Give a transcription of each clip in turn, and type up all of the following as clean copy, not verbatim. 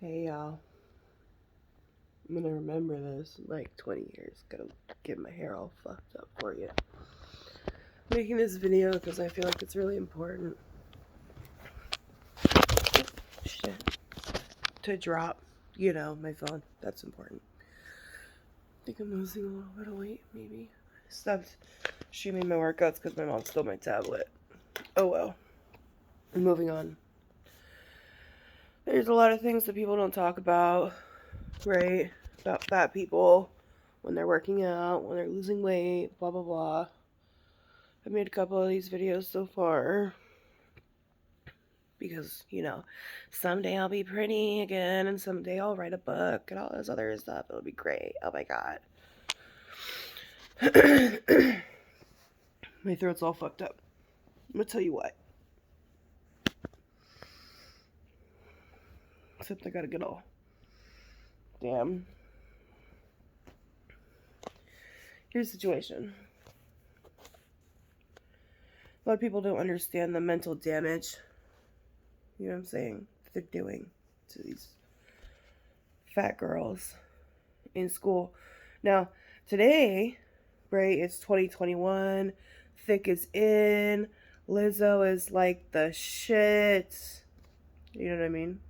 Hey y'all, I'm gonna remember this in like 20 years. Gotta get my hair all fucked up for you. Making this video because I feel like it's really important. Shit. To drop, my phone. That's important. I think I'm losing a little bit of weight, maybe. I stopped streaming my workouts because my mom stole my tablet. Oh well. Moving on. There's a lot of things that people don't talk about, right? About fat people when they're working out, when they're losing weight, blah blah blah. I've made a couple of these videos so far because, someday I'll be pretty again and someday I'll write a book and all this other stuff. It'll be great. Oh my god. My throat's all fucked up. I'm gonna tell you what. Except I gotta get all. Damn. Here's the situation. A lot of people don't understand the mental damage, you know what I'm saying, that they're doing to these fat girls in school. Now, today, right, it's 2021, thick is in, Lizzo is like the shit, you know what I mean?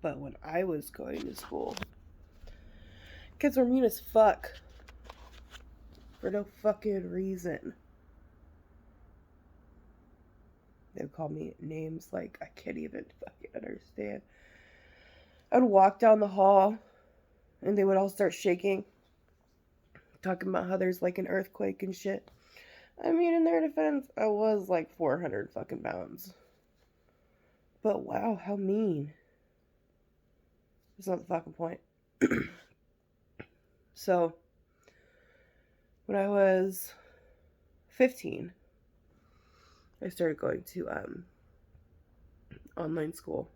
But when I was going to school, kids were mean as fuck for no fucking reason. They would call me names like I can't even fucking understand. I would walk down the hall and they would all start shaking, talking about how there's like an earthquake and shit. I mean, in their defense, I was like 400 fucking pounds. But wow, how mean. That's not the fucking point. So, when I was 15, I started going to online school.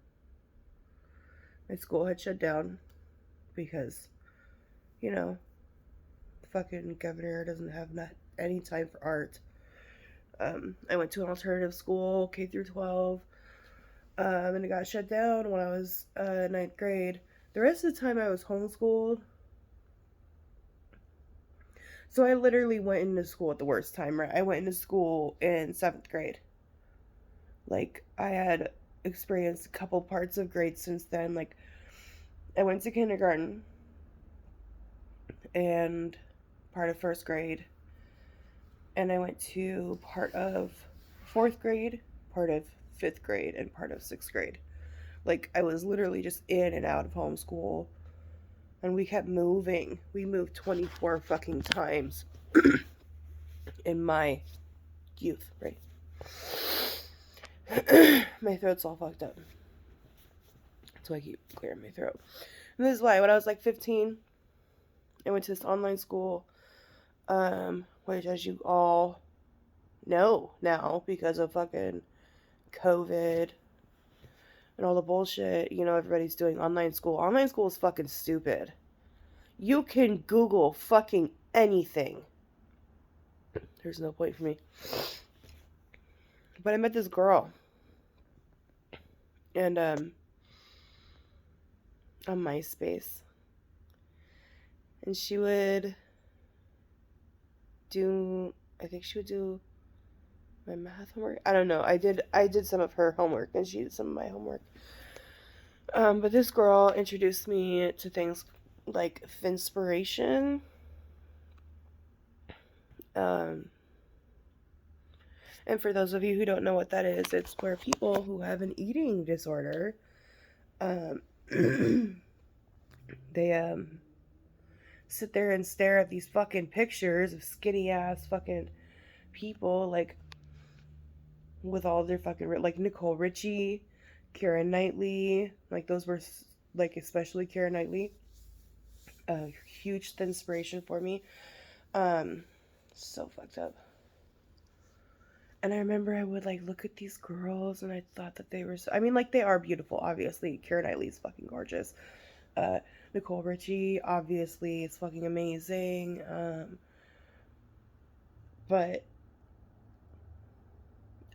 My school had shut down because, the fucking governor doesn't have any time for art. I went to an alternative school, K through 12, and it got shut down when I was 9th grade. The rest of the time I was homeschooled. So I literally went into school at the worst time, right? I went into school in 7th grade. Like, I had experienced a couple parts of grade since then. Like, I went to kindergarten and part of 1st grade. And I went to part of 4th grade, part of 5th grade, and part of 6th grade. Like, I was literally just in and out of homeschool. And we kept moving. We moved 24 fucking times in my youth, right? My throat's all fucked up. So I keep clearing my throat. And this is why, when I was like 15, I went to this online school, which, as you all know now, because of fucking COVID and all the bullshit, everybody's doing online school. Online school is fucking stupid. You can Google fucking anything. There's no point for me. But I met this girl. And, on MySpace. And she would do, I think she would do my math homework. I don't know. I did some of her homework and she did some of my homework. But this girl introduced me to things like Finspiration. And for those of you who don't know what that is, it's where people who have an eating disorder, they sit there and stare at these fucking pictures of skinny ass fucking people, like, with all their fucking, like, Nicole Richie, Keira Knightley, like, those were, like, especially Keira Knightley, a huge inspiration for me. So fucked up. And I remember I would, like, look at these girls and I thought that they were so, I mean, like, they are beautiful, obviously. Keira Knightley's fucking gorgeous. Nicole Richie, obviously, is fucking amazing. But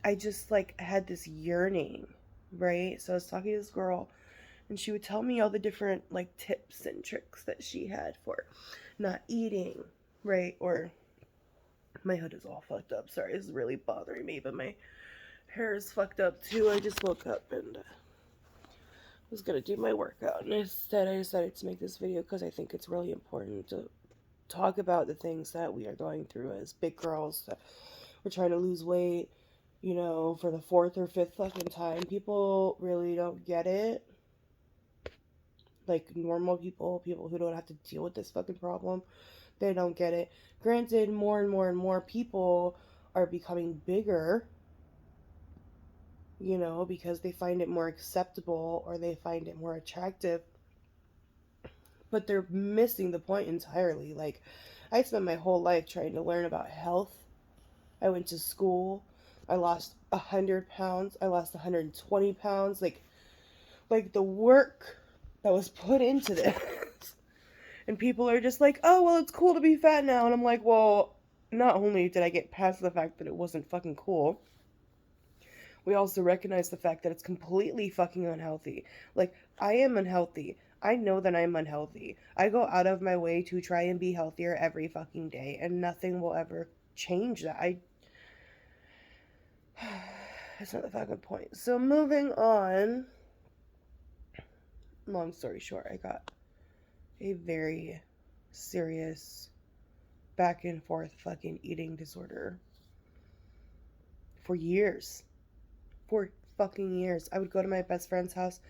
I just, like, had this yearning, right? So I was talking to this girl And she would tell me all the different like tips and tricks that she had for not eating, right? Or my hood is all fucked up. Sorry, this is really bothering me, but my hair is fucked up too. I just woke up and was gonna do my workout, and instead I decided to make this video because I think it's really important to talk about the things that we are going through as big girls that we're trying to lose weight, you know, for the fourth or fifth fucking time. People really don't get it. Like normal people, people who don't have to deal with this fucking problem, they don't get it. Granted, more and more and more people are becoming bigger, you know, because they find it more acceptable or they find it more attractive. But they're missing the point entirely. Like, I spent my whole life trying to learn about health. I went to school. I lost 100 pounds. I lost 120 pounds. Like the work that was put into this. And people are just like, oh, well, it's cool to be fat now. And I'm like, well, not only did I get past the fact that it wasn't fucking cool, we also recognize the fact that it's completely fucking unhealthy. Like, I am unhealthy. I know that I'm unhealthy. I go out of my way to try and be healthier every fucking day, and nothing will ever change that. That's not the fucking point. So, moving on. Long story short, I got a very serious back and forth fucking eating disorder for years. For fucking years. I would go to my best friend's house.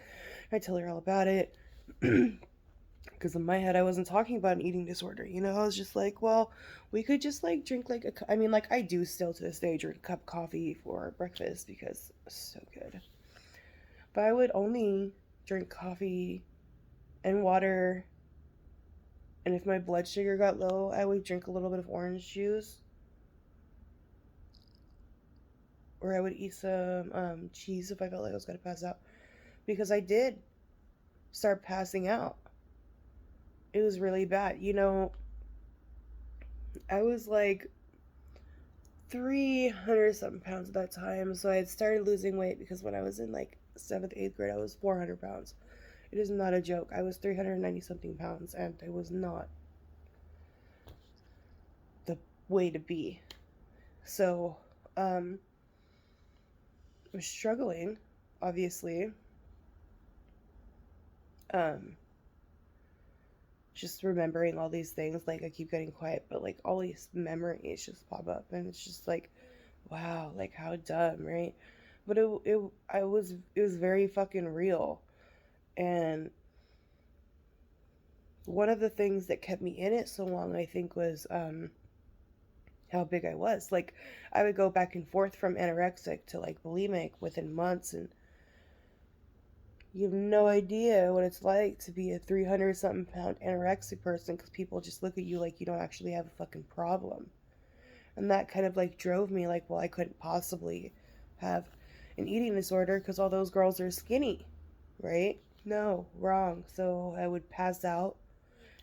I'd tell her all about it. Because in my head, I wasn't talking about an eating disorder. You know, I was just like, well, we could just like drink like I mean, like I do still to this day drink a cup of coffee for breakfast because it's so good. But I would only drink coffee and water. And if my blood sugar got low, I would drink a little bit of orange juice. Or I would eat some cheese if I felt like I was going to pass out. Because I did start passing out. It was really bad. You know, I was like 300 something pounds at that time. So I had started losing weight because when I was in like 7th, 8th grade, I was 400 pounds. It is not a joke. I was 390 something pounds and it was not the way to be. So, I was struggling, obviously. Just remembering all these things, like I keep getting quiet, but like all these memories just pop up and it's just like, wow, like how dumb, right? But it was very fucking real. And one of the things that kept me in it so long, I think, was how big I was. Like, I would go back and forth from anorexic to like bulimic within months, and you have no idea what it's like to be a 300 something pound anorexic person because people just look at you like you don't actually have a fucking problem. And that kind of like drove me like, well, I couldn't possibly have an eating disorder because all those girls are skinny, right? No, wrong. So I would pass out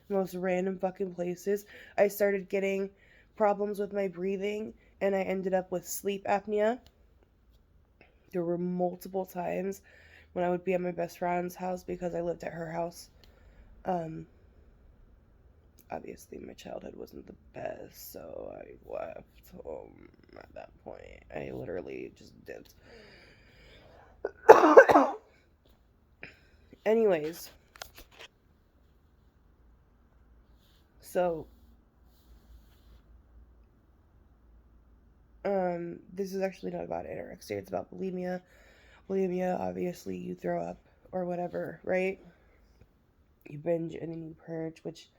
in most random fucking places. I started getting problems with my breathing and I ended up with sleep apnea. There were multiple times when I would be at my best friend's house because I lived at her house. Obviously my childhood wasn't the best, so I left home at that point. I literally just dipped. Anyways, so this is actually not about anorexia, it's about bulimia. Bulimia, obviously you throw up or whatever, right? You binge and then you purge, which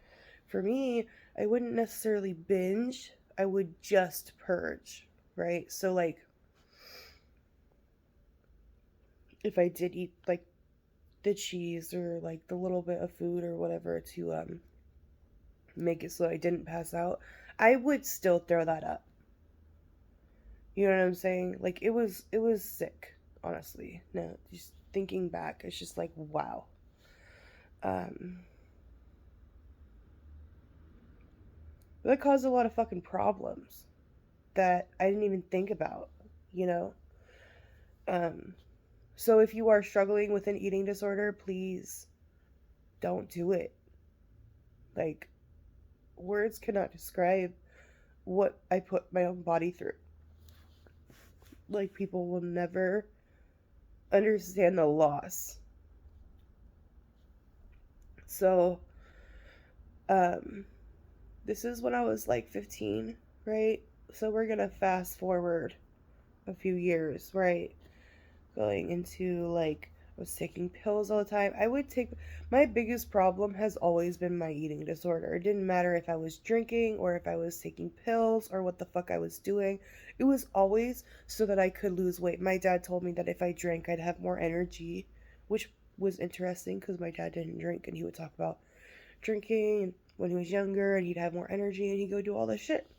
for me, I wouldn't necessarily binge, I would just purge, right? So like if I did eat like the cheese or like the little bit of food or whatever to make it so I didn't pass out, I would still throw that up. You know what I'm saying? Like it was sick, honestly. No, just thinking back, it's just like wow. That caused a lot of fucking problems that I didn't even think about, you know? So if you are struggling with an eating disorder, please don't do it. Like, words cannot describe what I put my own body through. Like, people will never understand the loss. So, this is when I was like 15, right? So we're gonna fast forward a few years, right? Going into like, I was taking pills all the time. My biggest problem has always been my eating disorder. It didn't matter if I was drinking or if I was taking pills or what the fuck I was doing. It was always so that I could lose weight. My dad told me that if I drank, I'd have more energy, which was interesting because my dad didn't drink, and he would talk about drinking when he was younger, and he'd have more energy and he'd go do all this shit.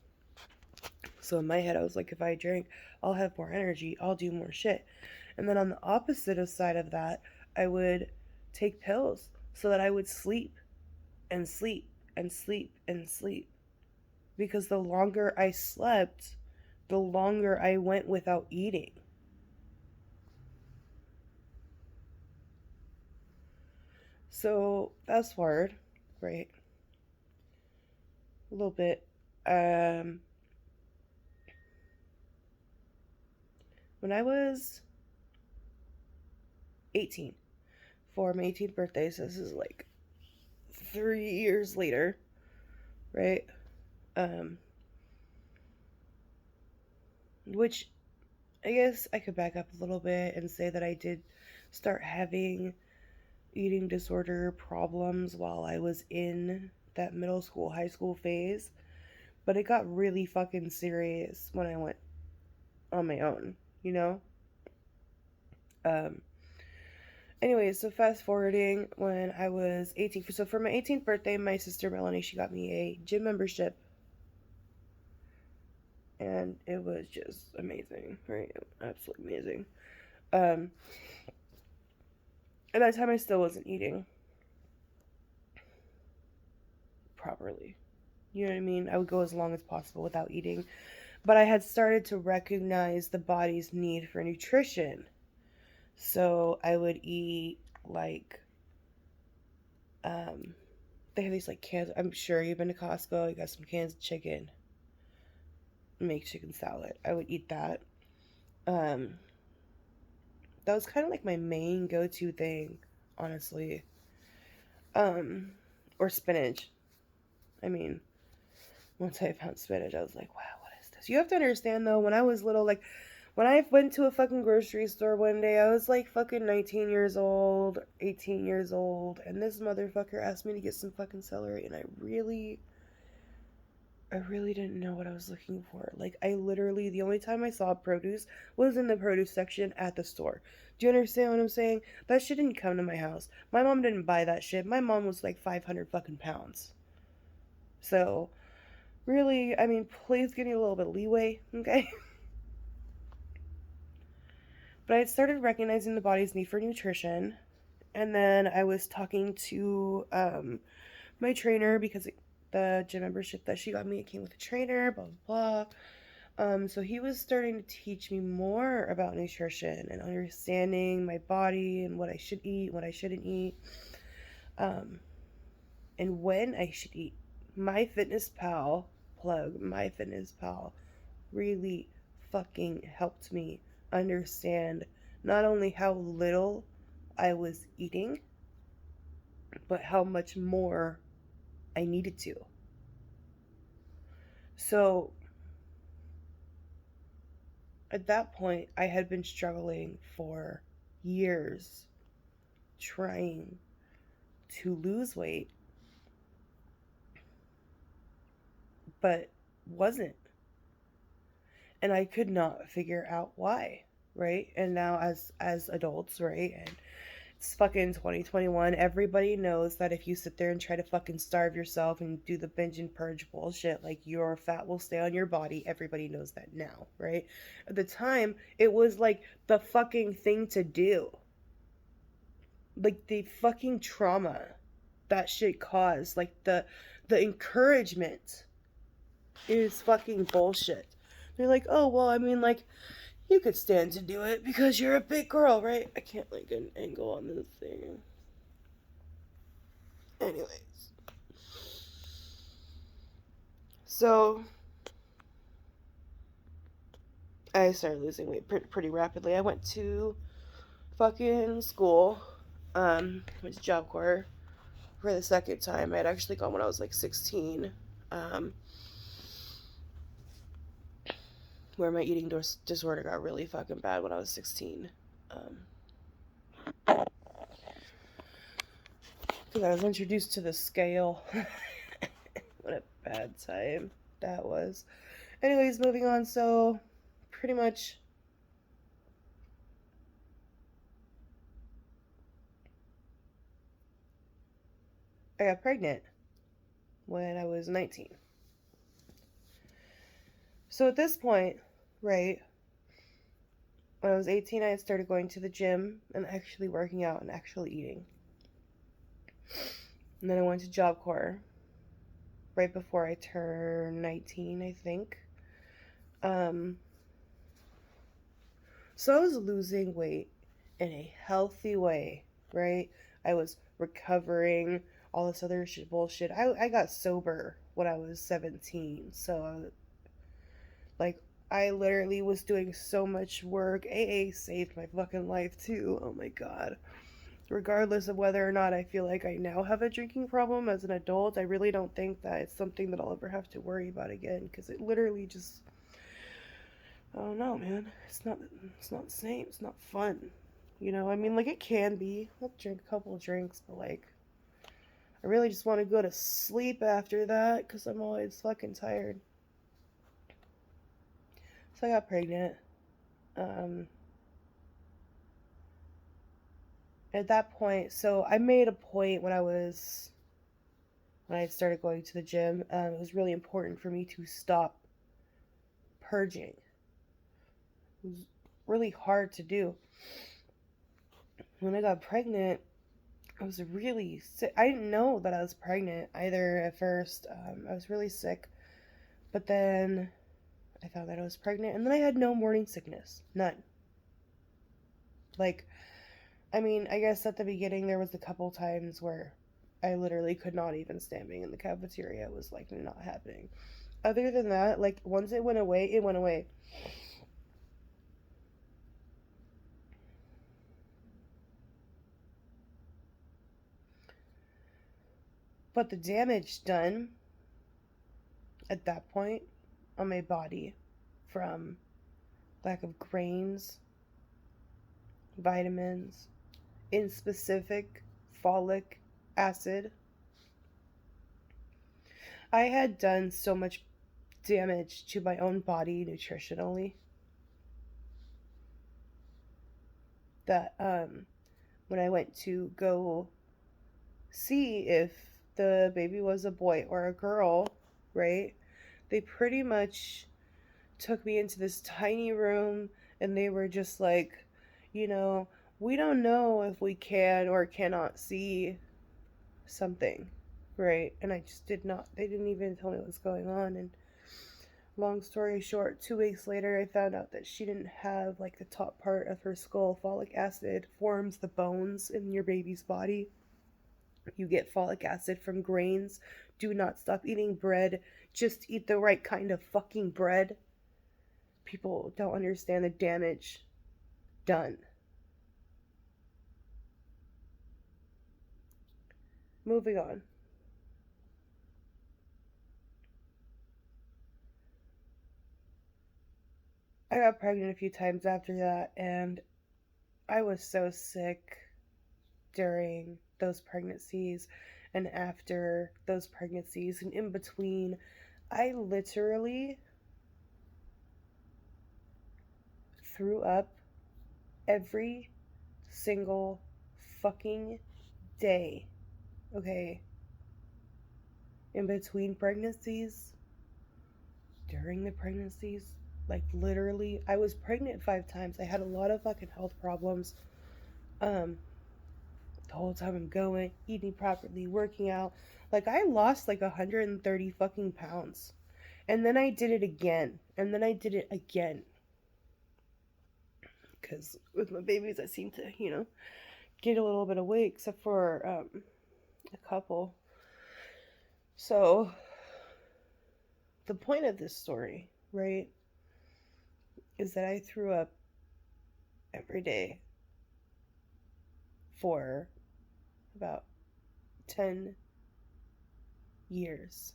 So in my head, I was like, if I drink, I'll have more energy, I'll do more shit. And then on the opposite side of that, I would take pills so that I would sleep and sleep and sleep and sleep. Because the longer I slept, the longer I went without eating. So fast forward, right? A little bit. When I was 18, for my 18th birthday, so this is like 3 years later, right? Which I guess I could back up a little bit and say that I did start having eating disorder problems while I was in that middle school, high school phase, but it got really fucking serious when I went on my own, you know? Um, Anyway, so fast forwarding when I was 18. So for my 18th birthday, my sister Melanie, she got me a gym membership. And it was just amazing, right? Absolutely amazing. At that time, I still wasn't eating properly. You know what I mean? I would go as long as possible without eating. But I had started to recognize the body's need for nutrition. So I would eat like, they have these like cans. I'm sure you've been to Costco. You got some cans of chicken. Make chicken salad. I would eat that. Um, that was kind of like my main go-to thing, honestly. Um, or spinach. I mean, once I found spinach, I was like, wow, what is this? You have to understand though, when I was little, like when I went to a fucking grocery store one day, I was like fucking 19 years old, 18 years old, and this motherfucker asked me to get some fucking celery, and I really didn't know what I was looking for. Like, I literally, the only time I saw produce was in the produce section at the store. Do you understand what I'm saying? That shit didn't come to my house. My mom didn't buy that shit. My mom was like 500 fucking pounds. So, really, I mean, please give me a little bit of leeway, okay? But I had started recognizing the body's need for nutrition. And then I was talking to my trainer because the gym membership that she got me, it came with a trainer, blah, blah, blah. So he was starting to teach me more about nutrition and understanding my body and what I should eat, what I shouldn't eat, and when I should eat. MyFitnessPal, plug, MyFitnessPal really fucking helped me understand not only how little I was eating, but how much more I needed to. So at that point, I had been struggling for years trying to lose weight, but wasn't. And I could not figure out why, right? And now as adults, right? And it's fucking 2021. Everybody knows that if you sit there and try to fucking starve yourself and do the binge and purge bullshit, like your fat will stay on your body. Everybody knows that now, right? At the time, it was like the fucking thing to do. Like the fucking trauma that shit caused, like the encouragement is fucking bullshit. They're like, oh well, I mean, like You could stand to do it because you're a big girl, right? I can't like get an angle on this thing. Anyways. So, I started losing weight pretty rapidly. I went to fucking school, went to Job Corps for the second time. I had actually gone when I was like 16, where my eating disorder got really fucking bad when I was 16. Because I was introduced to the scale. What a bad time that was. Anyways, moving on. So, pretty much, I got pregnant when I was 19. So at this point, right, when I was 18, I had started going to the gym and actually working out and actually eating. And then I went to Job Corps right before I turned 19, I think. So I was losing weight in a healthy way, right? I was recovering, all this other bullshit. I got sober when I was 17, so like I literally was doing so much work. AA saved my fucking life too. Oh my god. Regardless of whether or not I feel like I now have a drinking problem as an adult, I really don't think that it's something that I'll ever have to worry about again because it literally just, I don't know, man. It's not the same. It's not fun. You know, I mean, like it can be. I'll drink a couple of drinks, but like I really just want to go to sleep after that because I'm always fucking tired. So I got pregnant. Um, at that point, so I made a point when I started going to the gym. It was really important for me to stop purging. It was really hard to do. When I got pregnant, I was really sick. I didn't know that I was pregnant either at first. I was really sick. But then I found that I was pregnant, and then I had no morning sickness. None. Like, I mean, I guess at the beginning there was a couple times where I literally could not even stand being in the cafeteria. It was like not happening. Other than that, like once it went away, it went away. But the damage done at that point on my body from lack of grains, vitamins, in specific folic acid. I had done so much damage to my own body nutritionally that when I went to go see if the baby was a boy or a girl, right? They pretty much took me into this tiny room and they were just like, you know, we don't know if we can or cannot see something, right? And I just did not, they didn't even tell me what was going on. And long story short, 2 weeks later, I found out that she didn't have like the top part of her skull. Folic acid forms the bones in your baby's body. You get folic acid from grains. Do not stop eating bread. Just eat the right kind of fucking bread. People don't understand the damage done. Moving on. I got pregnant a few times after that, and I was so sick during those pregnancies and after those pregnancies and in between. I literally threw up every single fucking day. Okay? In between pregnancies, during the pregnancies, like literally, I was pregnant 5 times. I had a lot of fucking health problems. Um, the whole time I'm going, eating properly, working out. Like I lost like 130 fucking pounds. And then I did it again. And then I did it again. because with my babies I seem to, get a little bit away, except for a couple. So, the point of this story, right, is that I threw up every day for about 10 years.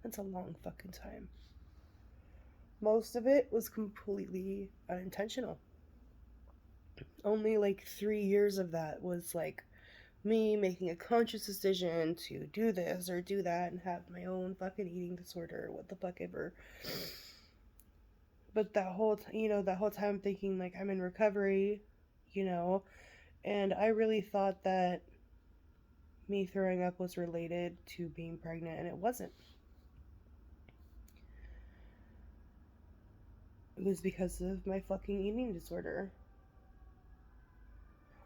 That's a long fucking time. Most of it was completely unintentional. Only like 3 years of that was like me making a conscious decision to do this or do that and have my own fucking eating disorder, what the fuck ever. But that whole time I'm thinking like I'm in recovery, and I really thought that me throwing up was related to being pregnant, and it wasn't. It was because of my fucking eating disorder.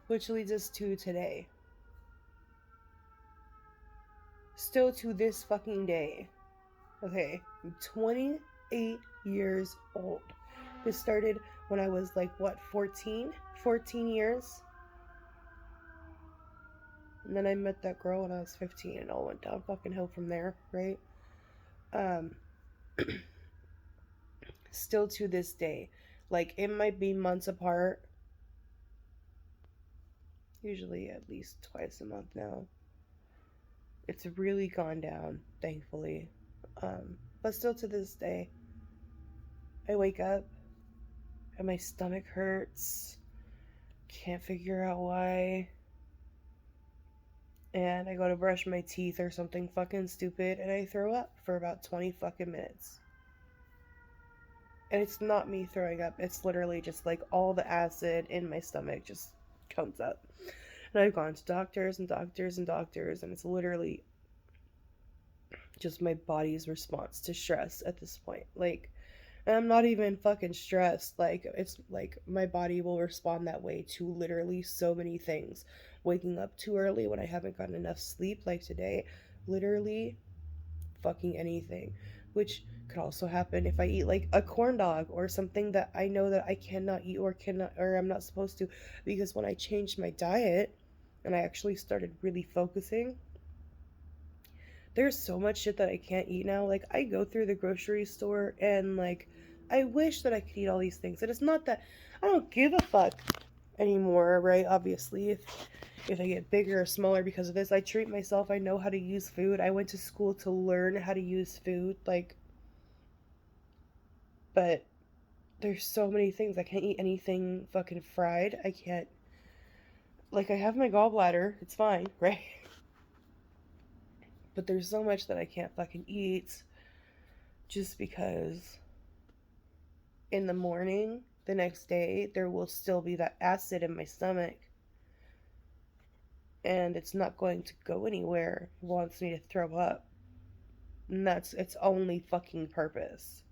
Which leads us to today. Still to this fucking day. Okay, I'm 28 years old. This started when I was like, 14? 14 years? And then I met that girl when I was 15 and all went down fucking hill from there, right? Still to this day. Like, it might be months apart. Usually at least twice a month now. It's really gone down, thankfully. But still to this day, I wake up and my stomach hurts. Can't figure out why. And I go to brush my teeth or something fucking stupid and I throw up for about 20 fucking minutes. And it's not me throwing up. It's literally just like all the acid in my stomach just comes up. And I've gone to doctors and doctors and doctors, and it's literally just my body's response to stress at this point. Like, and I'm not even fucking stressed. Like, it's like my body will respond that way to literally so many things. Waking up too early when I haven't gotten enough sleep, like today. Literally fucking anything. Which could also happen if I eat like a corn dog or something that I know that I cannot eat or I'm not supposed to. Because when I changed my diet and I actually started really focusing, there's so much shit that I can't eat now. Like, I go through the grocery store and like I wish that I could eat all these things. And it's not that I don't give a fuck anymore, right? Obviously, if I get bigger or smaller because of this, I treat myself. I know how to use food. I went to school to learn how to use food, like, but there's so many things. I can't eat anything fucking fried. I can't, like, I have my gallbladder. It's fine, right? But there's so much that I can't fucking eat just because in the morning, the next day, there will still be that acid in my stomach. And it's not going to go anywhere. It wants me to throw up. And that's its only fucking purpose.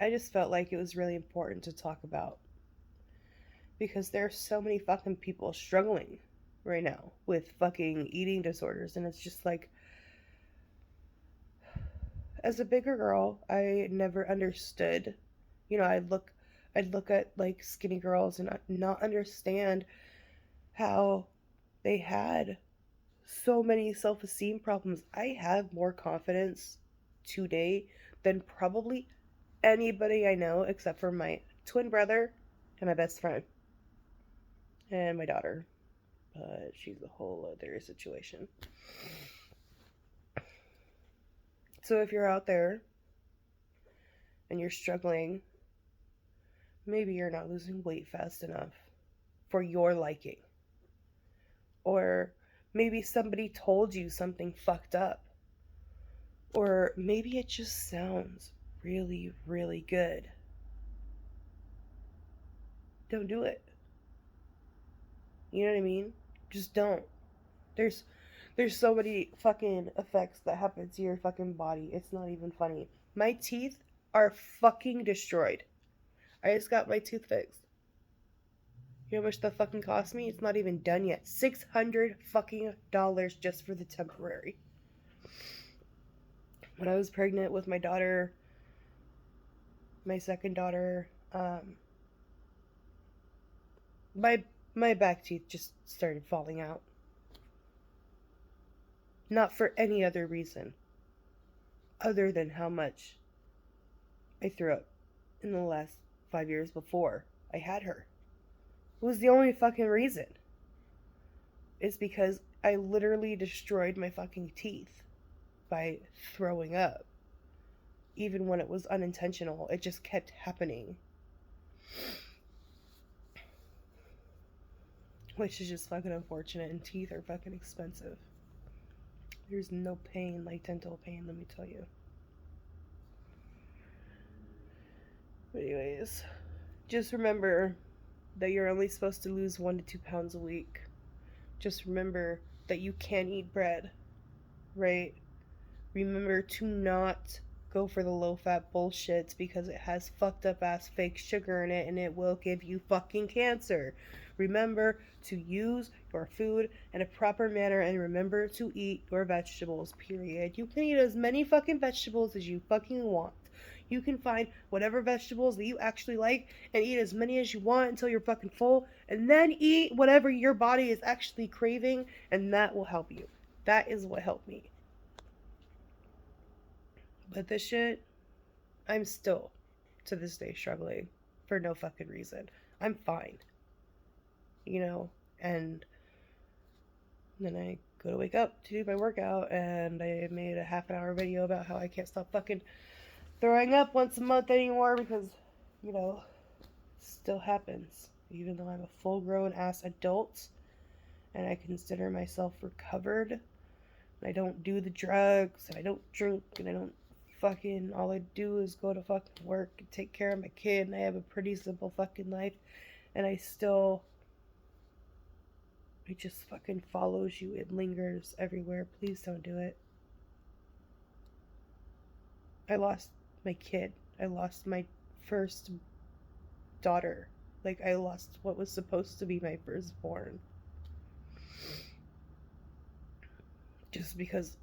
I just felt like it was really important to talk about. Because there's so many fucking people struggling right now with fucking eating disorders. And it's just like, as a bigger girl, I never understood. I'd look at like skinny girls and not understand how they had so many self-esteem problems. I have more confidence today than probably anybody I know except for my twin brother and my best friend and my daughter. But she's a whole other situation. So if you're out there and you're struggling, maybe you're not losing weight fast enough for your liking. Or maybe somebody told you something fucked up. Or maybe it just sounds really, really good. Don't do it. You know what I mean? Just don't. There's so many fucking effects that happen to your fucking body. It's not even funny. My teeth are fucking destroyed. I just got my tooth fixed. You know how much that fucking cost me? It's not even done yet. $600 fucking dollars just for the temporary. When I was pregnant with my daughter, my second daughter, my back teeth just started falling out. Not for any other reason other than how much I threw up in the last 5 years before I had her. It was the only fucking reason. It's because I literally destroyed my fucking teeth by throwing up. Even when it was unintentional, it just kept happening. Which is just fucking unfortunate, and teeth are fucking expensive. There's no pain like dental pain, let me tell you. But anyways, just remember that you're only supposed to lose 1 to 2 pounds a week. Just remember that you can eat bread, right? Remember to not go for the low-fat bullshit because it has fucked up ass fake sugar in it and it will give you fucking cancer. Remember to use your food in a proper manner and remember to eat your vegetables, period. You can eat as many fucking vegetables as you fucking want. You can find whatever vegetables that you actually like and eat as many as you want until you're fucking full, and then eat whatever your body is actually craving, and that will help you. That is what helped me. But this shit, I'm still, to this day, struggling for no fucking reason. I'm fine. You know? And then I go to wake up to do my workout, and I made a half-an-hour video about how I can't stop fucking throwing up once a month anymore because, you know, it still happens. Even though I'm a full-grown ass adult, and I consider myself recovered, and I don't do the drugs, and I don't drink, and I don't fucking, all I do is go to fucking work and take care of my kid, and I have a pretty simple fucking life, and I still, it just fucking follows you, it lingers everywhere. Please don't do it. I lost my kid. I lost my first daughter. Like, I lost what was supposed to be my firstborn. Just because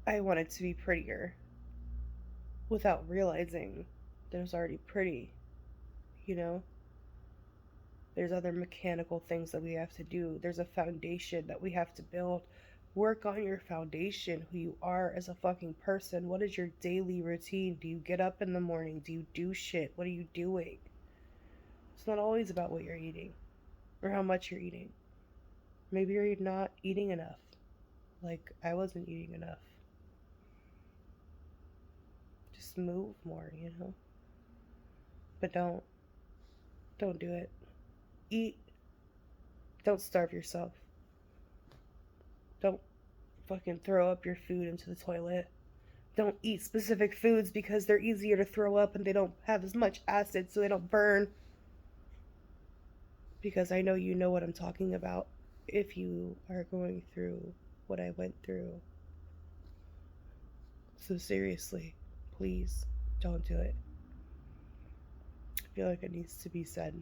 I wanted to be prettier. Without realizing there's already pretty. You know? There's other mechanical things that we have to do. There's a foundation that we have to build. Work on your foundation, who you are as a fucking person. What is your daily routine? Do you get up in the morning? Do you do shit? What are you doing? It's not always about what you're eating or how much you're eating. Maybe you're not eating enough. Like, I wasn't eating enough. Just move more, you know? But don't do it. Eat. Don't starve yourself. Don't fucking throw up your food into the toilet. Don't eat specific foods because they're easier to throw up and they don't have as much acid so they don't burn. Because I know you know what I'm talking about if you are going through what I went through. So seriously, please don't do it. I feel like it needs to be said.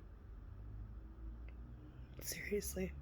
Seriously.